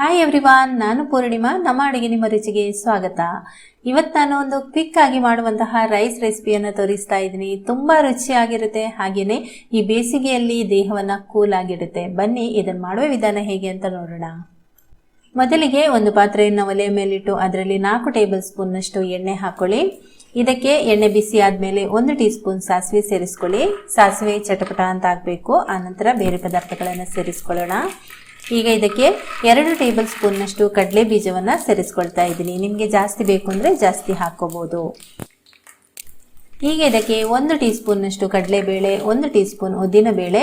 Hi everyone, ನಾನು ಪೂರ್ಣಿಮಾ. ನಮ್ಮ ಅಡುಗೆ ನಿಮ್ಮ ರುಚಿಗೆ ಸ್ವಾಗತ. ಇವತ್ತು ನಾನು ಒಂದು ಕ್ವಿಕ್ ಆಗಿ ಮಾಡುವಂತಹ ರೈಸ್ ರೆಸಿಪಿಯನ್ನು ತೋರಿಸ್ತಾ ಇದ್ದೀನಿ. ತುಂಬ ರುಚಿಯಾಗಿರುತ್ತೆ, ಹಾಗೆಯೇ ಈ ಬೇಸಿಗೆಯಲ್ಲಿ ದೇಹವನ್ನು ಕೂಲ್ ಆಗಿರುತ್ತೆ. ಬನ್ನಿ ಇದನ್ನು ಮಾಡುವ ವಿಧಾನ ಹೇಗೆ ಅಂತ ನೋಡೋಣ. ಮೊದಲಿಗೆ ಒಂದು ಪಾತ್ರೆಯನ್ನು ಒಲೆಯ ಮೇಲಿಟ್ಟು ಅದರಲ್ಲಿ 4 ಟೇಬಲ್ ಸ್ಪೂನ್ನಷ್ಟು ಎಣ್ಣೆ ಹಾಕೊಳ್ಳಿ. ಇದಕ್ಕೆ ಎಣ್ಣೆ ಬಿಸಿ ಆದಮೇಲೆ 1 ಟೀ ಸ್ಪೂನ್ ಸಾಸಿವೆ ಸೇರಿಸ್ಕೊಳ್ಳಿ. ಸಾಸಿವೆ ಚಟಪಟ ಅಂತ ಆಗಬೇಕು. ಆನಂತರ ಬೇರೆ ಪದಾರ್ಥಗಳನ್ನು ಸೇರಿಸ್ಕೊಳ್ಳೋಣ. ಈಗ ಇದಕ್ಕೆ 2 ಟೇಬಲ್ ಸ್ಪೂನ್ನಷ್ಟು ಕಡಲೆ ಬೀಜವನ್ನು ಸೇರಿಸ್ಕೊಳ್ತಾ ಇದ್ದೀನಿ. ನಿಮಗೆ ಜಾಸ್ತಿ ಬೇಕು ಅಂದರೆ ಜಾಸ್ತಿ ಹಾಕ್ಕೋಬೋದು. ಈಗ ಇದಕ್ಕೆ 1 ಟೀ ಸ್ಪೂನ್ನಷ್ಟು ಕಡಲೆಬೇಳೆ, 1 ಟೀ ಸ್ಪೂನ್ ಉದ್ದಿನಬೇಳೆ,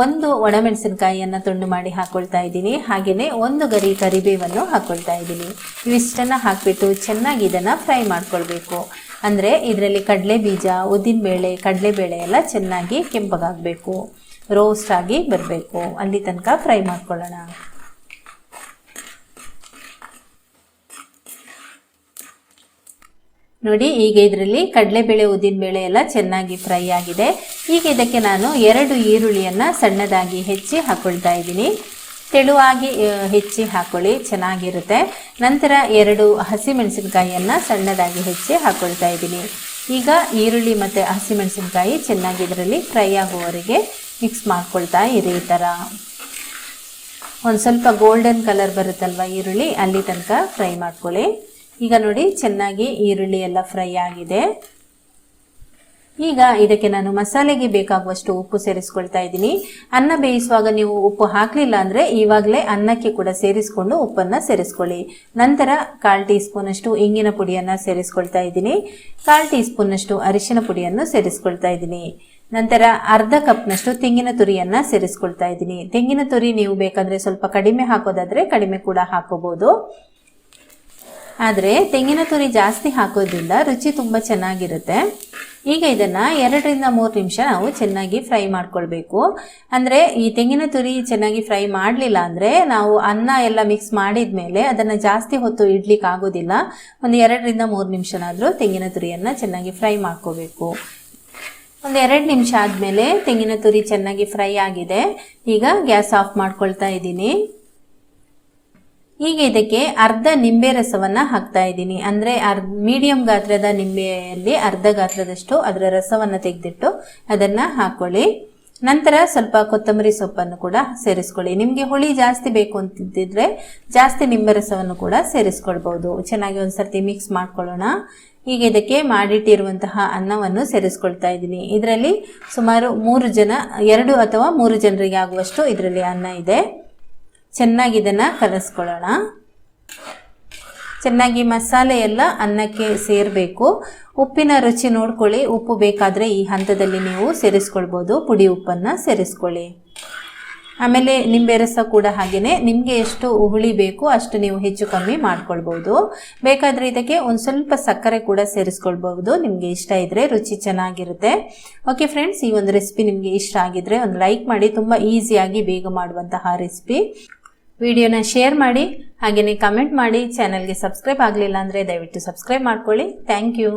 1 ಒಣಮೆಣಸಿನಕಾಯಿಯನ್ನು ತುಂಡು ಮಾಡಿ ಹಾಕ್ಕೊಳ್ತಾ ಇದ್ದೀನಿ. ಹಾಗೆಯೇ 1 ಗರಿ ಕರಿಬೇವನ್ನು ಹಾಕ್ಕೊಳ್ತಾ ಇದ್ದೀನಿ. ಇವಿಷ್ಟನ್ನು ಹಾಕಿಬಿಟ್ಟು ಚೆನ್ನಾಗಿ ಇದನ್ನು ಫ್ರೈ ಮಾಡ್ಕೊಳ್ಬೇಕು. ಅಂದರೆ ಇದರಲ್ಲಿ ಕಡಲೆ ಬೀಜ, ಉದ್ದಿನಬೇಳೆ, ಕಡಲೆಬೇಳೆ ಎಲ್ಲ ಚೆನ್ನಾಗಿ ಕೆಂಪಗಾಗಬೇಕು, ರೋಸ್ಟ್ ಆಗಿ ಬರಬೇಕು. ಅಲ್ಲಿ ತನಕ ಫ್ರೈ ಮಾಡ್ಕೊಳ್ಳೋಣ. ನೋಡಿ, ಈಗ ಇದರಲ್ಲಿ ಕಡಲೆಬೇಳೆ, ಉದ್ದಿನಬೇಳೆ ಎಲ್ಲ ಚೆನ್ನಾಗಿ ಫ್ರೈ ಆಗಿದೆ. ಈಗ ಇದಕ್ಕೆ ನಾನು 2 ಈರುಳ್ಳಿಯನ್ನು ಸಣ್ಣದಾಗಿ ಹೆಚ್ಚಿ ಹಾಕ್ಕೊಳ್ತಾ ಇದ್ದೀನಿ. ತೆಳುವಾಗಿ ಹೆಚ್ಚಿ ಹಾಕ್ಕೊಳ್ಳಿ, ಚೆನ್ನಾಗಿರುತ್ತೆ. ನಂತರ 2 ಹಸಿಮೆಣಸಿನಕಾಯಿಯನ್ನು ಸಣ್ಣದಾಗಿ ಹೆಚ್ಚಿ ಹಾಕ್ಕೊಳ್ತಾ ಇದ್ದೀನಿ. ಈಗ ಈರುಳ್ಳಿ ಮತ್ತು ಹಸಿಮೆಣಸಿನಕಾಯಿ ಚೆನ್ನಾಗಿ ಇದರಲ್ಲಿ ಫ್ರೈ ಆಗುವವರೆಗೆ ಮಿಕ್ಸ್ ಮಾಡ್ಕೊಳ್ತಾ ಇರಿ. ಈ ಥರ ಒಂದು ಸ್ವಲ್ಪ ಗೋಲ್ಡನ್ ಕಲರ್ ಬರುತ್ತಲ್ವ ಈರುಳ್ಳಿ, ಅಲ್ಲಿ ತನಕ ಫ್ರೈ ಮಾಡ್ಕೊಳ್ಳಿ. ಈಗ ನೋಡಿ, ಚೆನ್ನಾಗಿ ಈರುಳ್ಳಿ ಎಲ್ಲ ಫ್ರೈ ಆಗಿದೆ. ಈಗ ಇದಕ್ಕೆ ನಾನು ಮಸಾಲೆಗೆ ಬೇಕಾಗುವಷ್ಟು ಉಪ್ಪು ಸೇರಿಸ್ಕೊಳ್ತಾ ಇದ್ದೀನಿ. ಅನ್ನ ಬೇಯಿಸುವಾಗ ನೀವು ಉಪ್ಪು ಹಾಕಲಿಲ್ಲ ಅಂದರೆ ಇವಾಗಲೇ ಅನ್ನಕ್ಕೆ ಕೂಡ ಸೇರಿಸ್ಕೊಂಡು ಉಪ್ಪನ್ನು ಸೇರಿಸ್ಕೊಳ್ಳಿ. ನಂತರ 1/4 ಟೀ ಸ್ಪೂನಷ್ಟು ಇಂಗಿನ ಪುಡಿಯನ್ನು ಸೇರಿಸ್ಕೊಳ್ತಾ ಇದ್ದೀನಿ. 1/4 ಟೀ ಸ್ಪೂನಷ್ಟು ಅರಿಶಿನ ಪುಡಿಯನ್ನು ಸೇರಿಸ್ಕೊಳ್ತಾ ಇದ್ದೀನಿ. ನಂತರ 1/2 ಕಪ್ನಷ್ಟು ತೆಂಗಿನ ತುರಿಯನ್ನು ಸೇರಿಸ್ಕೊಳ್ತಾ ಇದ್ದೀನಿ. ತೆಂಗಿನ ತುರಿ ನೀವು ಬೇಕಾದರೆ ಸ್ವಲ್ಪ ಕಡಿಮೆ ಹಾಕೋದಾದರೆ ಕಡಿಮೆ ಕೂಡ ಹಾಕೋಬೋದು. ಆದರೆ ತೆಂಗಿನ ತುರಿ ಜಾಸ್ತಿ ಹಾಕೋದ್ರಿಂದ ರುಚಿ ತುಂಬ ಚೆನ್ನಾಗಿರುತ್ತೆ. ಈಗ ಇದನ್ನು 2 ರಿಂದ 3 ನಿಮಿಷ ನಾವು ಚೆನ್ನಾಗಿ ಫ್ರೈ ಮಾಡ್ಕೊಳ್ಬೇಕು. ಅಂದರೆ ಈ ತೆಂಗಿನ ತುರಿ ಚೆನ್ನಾಗಿ ಫ್ರೈ ಮಾಡಲಿಲ್ಲ ಅಂದರೆ ನಾವು ಅನ್ನ ಎಲ್ಲ ಮಿಕ್ಸ್ ಮಾಡಿದ ಮೇಲೆ ಅದನ್ನು ಜಾಸ್ತಿ ಹೊತ್ತು ಇಡ್ಲಿಕ್ಕೆ ಆಗೋದಿಲ್ಲ. ಒಂದು 2 ರಿಂದ 3 ನಿಮಿಷನಾದರೂ ತೆಂಗಿನ ತುರಿಯನ್ನು ಚೆನ್ನಾಗಿ ಫ್ರೈ ಮಾಡ್ಕೋಬೇಕು. ಒಂದು 2 ನಿಮಿಷ ಆದಮೇಲೆ ತೆಂಗಿನ ತುರಿ ಚೆನ್ನಾಗಿ ಫ್ರೈ ಆಗಿದೆ. ಈಗ ಗ್ಯಾಸ್ ಆಫ್ ಮಾಡ್ಕೊಳ್ತಾ ಇದ್ದೀನಿ. ಈಗ ಇದಕ್ಕೆ 1/2 ನಿಂಬೆ ರಸವನ್ನು ಹಾಕ್ತಾ ಇದ್ದೀನಿ. ಅಂದರೆ ಮೀಡಿಯಂ ಗಾತ್ರದ ನಿಂಬೆಯಲ್ಲಿ 1/2 ಗಾತ್ರದಷ್ಟು ಅದರ ರಸವನ್ನು ತೆಗೆದಿಟ್ಟು ಅದನ್ನು ಹಾಕ್ಕೊಳ್ಳಿ. ನಂತರ ಸ್ವಲ್ಪ ಕೊತ್ತಂಬರಿ ಸೊಪ್ಪನ್ನು ಕೂಡ ಸೇರಿಸ್ಕೊಳ್ಳಿ. ನಿಮಗೆ ಹುಳಿ ಜಾಸ್ತಿ ಬೇಕು ಅಂತಿದ್ದರೆ ಜಾಸ್ತಿ ನಿಂಬೆ ರಸವನ್ನು ಕೂಡ ಸೇರಿಸ್ಕೊಳ್ಬೋದು. ಚೆನ್ನಾಗಿ ಒಂದು ಸರ್ತಿ ಮಿಕ್ಸ್ ಮಾಡ್ಕೊಳ್ಳೋಣ. ಈಗ ಇದಕ್ಕೆ ಮಾಡಿಟ್ಟಿರುವಂತಹ ಅನ್ನವನ್ನು ಸೇರಿಸ್ಕೊಳ್ತಾ ಇದ್ದೀನಿ. ಇದರಲ್ಲಿ ಸುಮಾರು 2 ಅಥವಾ 3 ಜನರಿಗೆ ಆಗುವಷ್ಟು ಇದರಲ್ಲಿ ಅನ್ನ ಇದೆ. ಚೆನ್ನಾಗಿ ಇದನ್ನು ಕಲಸ್ಕೊಳ್ಳೋಣ. ಚೆನ್ನಾಗಿ ಮಸಾಲೆ ಎಲ್ಲ ಅನ್ನಕ್ಕೆ ಸೇರಬೇಕು. ಉಪ್ಪಿನ ರುಚಿ ನೋಡ್ಕೊಳ್ಳಿ. ಉಪ್ಪು ಬೇಕಾದರೆ ಈ ಹಂತದಲ್ಲಿ ನೀವು ಸೇರಿಸ್ಕೊಳ್ಬೋದು. ಪುಡಿ ಉಪ್ಪನ್ನು ಸೇರಿಸ್ಕೊಳ್ಳಿ. ಆಮೇಲೆ ನಿಂಬೆ ರಸ ಕೂಡ ಹಾಗೆಯೇ ನಿಮಗೆ ಎಷ್ಟು ಹುಳಿ ಬೇಕು ಅಷ್ಟು ನೀವು ಹೆಚ್ಚು ಕಮ್ಮಿ ಮಾಡ್ಕೊಳ್ಬೋದು. ಬೇಕಾದರೆ ಇದಕ್ಕೆ ಒಂದು ಸ್ವಲ್ಪ ಸಕ್ಕರೆ ಕೂಡ ಸೇರಿಸ್ಕೊಳ್ಬಹುದು. ನಿಮಗೆ ಇಷ್ಟ ಇದ್ದರೆ ರುಚಿ ಚೆನ್ನಾಗಿರುತ್ತೆ. ಓಕೆ ಫ್ರೆಂಡ್ಸ್, ಈ ಒಂದು ರೆಸಿಪಿ ನಿಮಗೆ ಇಷ್ಟ ಆಗಿದ್ರೆ ಒಂದು ಲೈಕ್ ಮಾಡಿ. ತುಂಬ ಈಸಿಯಾಗಿ ಬೇಗ ಮಾಡುವಂತಹ ರೆಸಿಪಿ. ವಿಡಿಯೋನ ಶೇರ್ ಮಾಡಿ, ಹಾಗೆಯೇ ಕಮೆಂಟ್ ಮಾಡಿ. ಚಾನಲ್ಗೆ ಸಬ್ಸ್ಕ್ರೈಬ್ ಆಗಲಿಲ್ಲ ಅಂದರೆ ದಯವಿಟ್ಟು ಸಬ್ಸ್ಕ್ರೈಬ್ ಮಾಡ್ಕೊಳ್ಳಿ. Thank you.